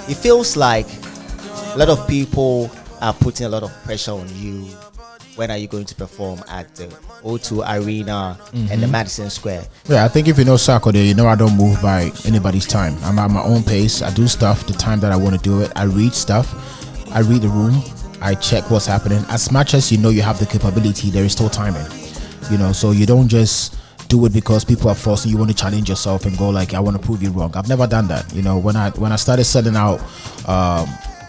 it feels like a lot of people are putting a lot of pressure on you. When are you going to perform at the O2 Arena and the Madison Square? Yeah, I think if you know Sarkodie, you know I don't move by anybody's time. I'm at my own pace. I do stuff the time that I want to do it. I read stuff. I read the room. I check what's happening. As much as you know you have the capability, there is still timing. You know, so you don't just do it because people are forcing you. Want to challenge yourself and go like, I want to prove you wrong. I've never done that. You know, when I started selling out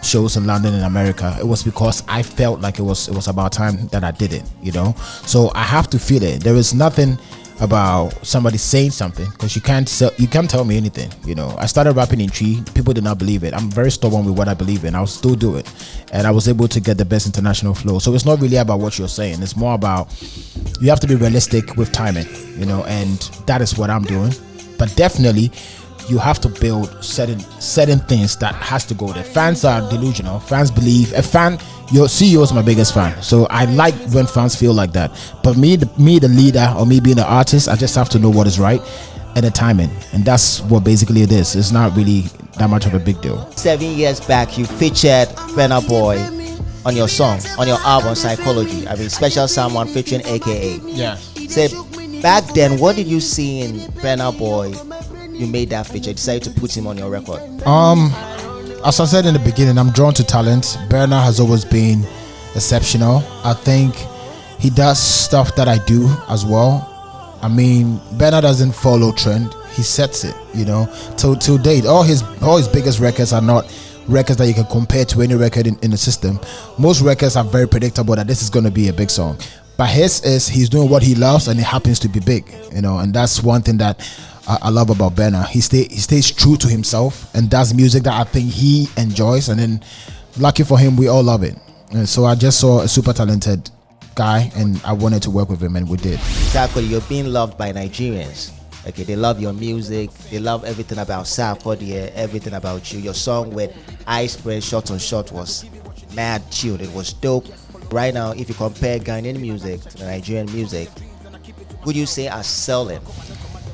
shows in London and America, it was because I felt like it was about time that I did it, you know. So I have to feel it. There is nothing about somebody saying something, because you can't tell me anything, you know. I started rapping in Tree. People did not believe it. I'm very stubborn with what I believe in. I'll still do it, and I was able to get the best international flow. So it's not really about what you're saying. It's more about you have to be realistic with timing, you know, and that is what I'm doing. But definitely you have to build certain things that has to go there. Fans are delusional. Fans believe. A fan, your CEO is my biggest fan, so I like when fans feel like that. But me the leader, or me being the artist, I just have to know what is right and the timing, and that's what basically it is. It's not really that much of a big deal. 7 years back, you featured Burna Boy on your song, on your album Psychology. I mean, special someone featuring AKA. Yeah. Say, back then, what did you see in Burna Boy? You made that feature, decided to put him on your record. As I said in the beginning, I'm drawn to talent. Burna has always been exceptional. I think he does stuff that I do as well. I mean, Burna doesn't follow trend. He sets it, you know. Till date, all his biggest records are not records that you can compare to any record in the system. Most records are very predictable that this is going to be a big song. But his is, he's doing what he loves and it happens to be big, you know. And that's one thing that I love about Burna. He stays true to himself and does music that I think he enjoys, and then lucky for him, we all love it. And so I just saw a super talented guy and I wanted to work with him, and we did. Sarkodie, you're being loved by Nigerians. Okay, they love your music, they love everything about Sarkodie, everything about you. Your song with Ice Spray Shot on Shot was mad chilled, it was dope. Right now, if you compare Ghanaian music to the Nigerian music, would you say are selling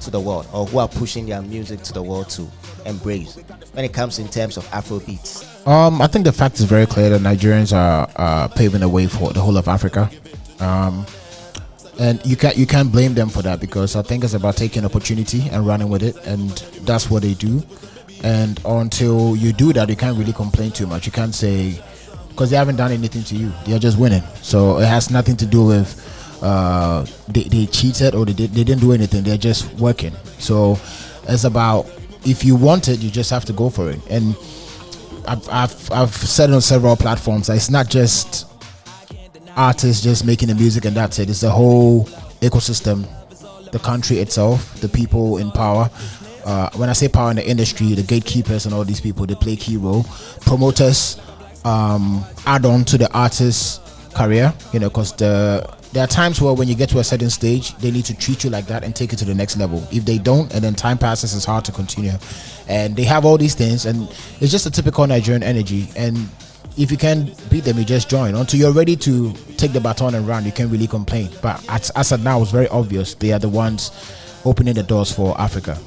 to the world, or who are pushing their music to the world to embrace when it comes in terms of Afrobeats? I think the fact is very clear that Nigerians are paving the way for the whole of Africa, and you can't blame them for that, because I think it's about taking opportunity and running with it, and that's what they do. And until you do that, you can't really complain too much. You can't say, because they haven't done anything to you, they're just winning. So it has nothing to do with they cheated or they didn't do anything. They're just working. So it's about, if you want it, you just have to go for it. And I've said on several platforms that it's not just artists just making the music and that's it. It's the whole ecosystem, the country itself, the people in power. When I say power in the industry, the gatekeepers and all these people, they play key role. Promoters add on to the artist's career, you know, because there are times where when you get to a certain stage, they need to treat you like that and take it to the next level. If they don't, and then time passes, it's hard to continue. And they have all these things, and it's just a typical Nigerian energy. And if you can beat them, you just join. Until you're ready to take the baton and run, you can't really complain. But as of now, it's very obvious they are the ones opening the doors for Africa.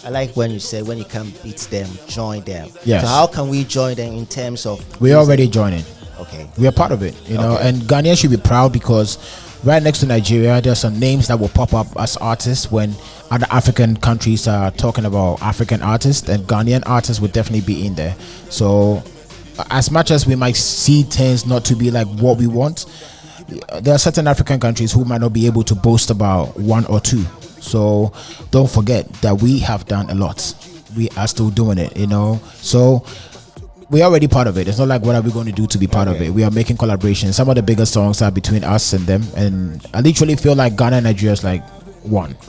I like when you say, when you can beat them, join them. Yes. So how can we join them in terms of We're already joining. Okay. We are part of it, you know, and Ghanaians should be proud, because right next to Nigeria, there are some names that will pop up as artists when other African countries are talking about African artists, and Ghanaian artists would definitely be in there. So as much as we might see things not to be like what we want, there are certain African countries who might not be able to boast about one or two. So don't forget that we have done a lot. We are still doing it, you know. So we're already part of it. It's not like what are we going to do to be part of it. We are making collaborations. Some of the biggest songs are between us and them, and I literally feel like Ghana and Nigeria is like one.